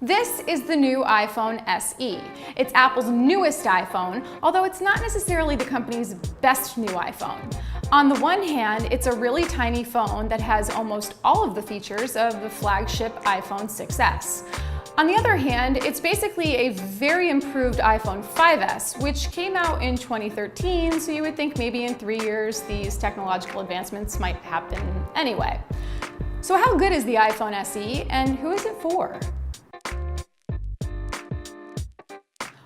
This is the new iPhone SE. It's Apple's newest iPhone, although it's not necessarily the company's best new iPhone. On the one hand, it's a really tiny phone that has almost all of the features of the flagship iPhone 6s. On the other hand, it's basically a very improved iPhone 5s, which came out in 2013, so you would think maybe in 3 years these technological advancements might happen anyway. So how good is the iPhone SE, and who is it for?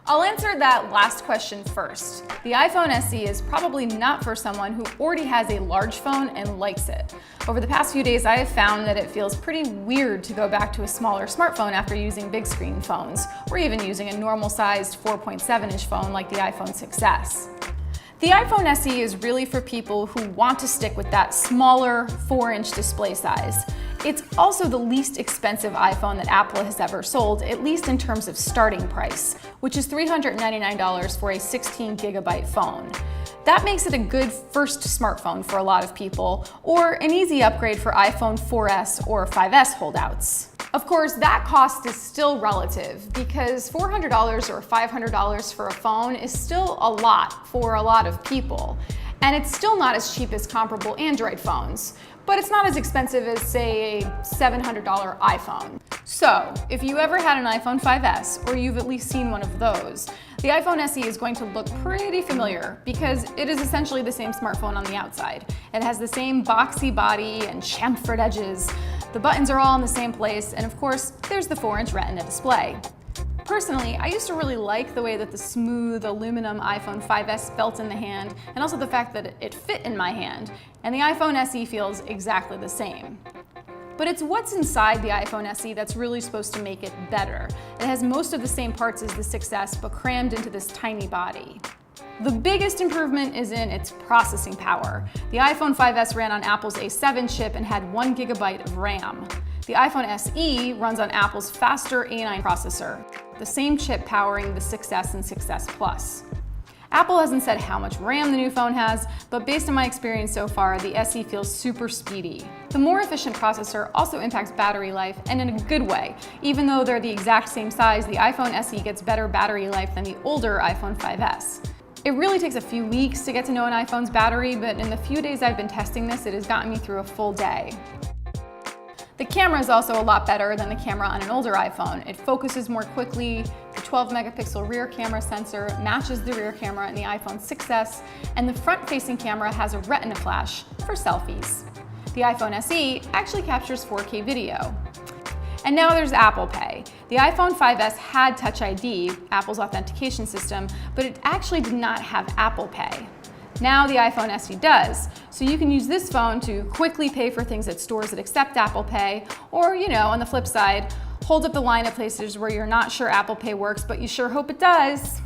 I'll answer that last question first. The iPhone SE is probably not for someone who already has a large phone and likes it. Over the past few days, I have found that it feels pretty weird to go back to a smaller smartphone after using big screen phones, or even using a normal-sized 4.7-inch phone like the iPhone 6s. The iPhone SE is really for people who want to stick with that smaller 4-inch display size. It's also the least expensive iPhone that Apple has ever sold, at least in terms of starting price, which is $399 for a 16-gigabyte phone. That makes it a good first smartphone for a lot of people, or an easy upgrade for iPhone 4S or 5S holdouts. Of course, that cost is still relative, because $400 or $500 for a phone is still a lot for a lot of people. And it's still not as cheap as comparable Android phones, but it's not as expensive as, say, a $700 iPhone. So, if you ever had an iPhone 5S, or you've at least seen one of those, the iPhone SE is going to look pretty familiar because it is essentially the same smartphone on the outside. It has the same boxy body and chamfered edges. The buttons are all in the same place, and of course, there's the 4-inch Retina display. Personally, I used to really like the way that the smooth aluminum iPhone 5S felt in the hand, and also the fact that it fit in my hand, and the iPhone SE feels exactly the same. But it's what's inside the iPhone SE that's really supposed to make it better. It has most of the same parts as the 6S, but crammed into this tiny body. The biggest improvement is in its processing power. The iPhone 5S ran on Apple's A7 chip and had 1 gigabyte of RAM. The iPhone SE runs on Apple's faster A9 processor, the same chip powering the 6S and 6S Plus. Apple hasn't said how much RAM the new phone has, but based on my experience so far, the SE feels super speedy. The more efficient processor also impacts battery life, and in a good way. Even though they're the exact same size, the iPhone SE gets better battery life than the older iPhone 5S. It really takes a few weeks to get to know an iPhone's battery, but in the few days I've been testing this, it has gotten me through a full day. The camera is also a lot better than the camera on an older iPhone. It focuses more quickly, the 12-megapixel rear camera sensor matches the rear camera in the iPhone 6s, and the front-facing camera has a Retina flash for selfies. The iPhone SE actually captures 4K video. And now there's Apple Pay. The iPhone 5S had Touch ID, Apple's authentication system, but it actually did not have Apple Pay. Now the iPhone SE does, so you can use this phone to quickly pay for things at stores that accept Apple Pay, or, on the flip side, hold up the line at places where you're not sure Apple Pay works, but you sure hope it does.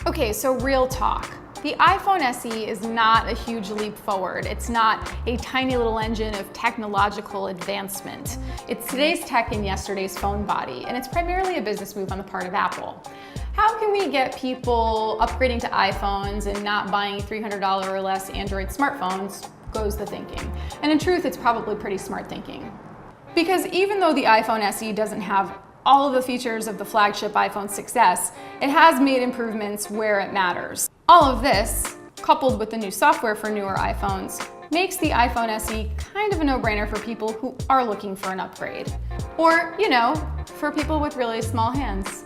Okay, so real talk. The iPhone SE is not a huge leap forward. It's not a tiny little engine of technological advancement. It's today's tech in yesterday's phone body, and it's primarily a business move on the part of Apple. How can we get people upgrading to iPhones and not buying $300 or less Android smartphones, goes the thinking. And in truth, it's probably pretty smart thinking. Because even though the iPhone SE doesn't have all of the features of the flagship iPhone 6s, it has made improvements where it matters. All of this, coupled with the new software for newer iPhones, makes the iPhone SE kind of a no-brainer for people who are looking for an upgrade. Or, for people with really small hands.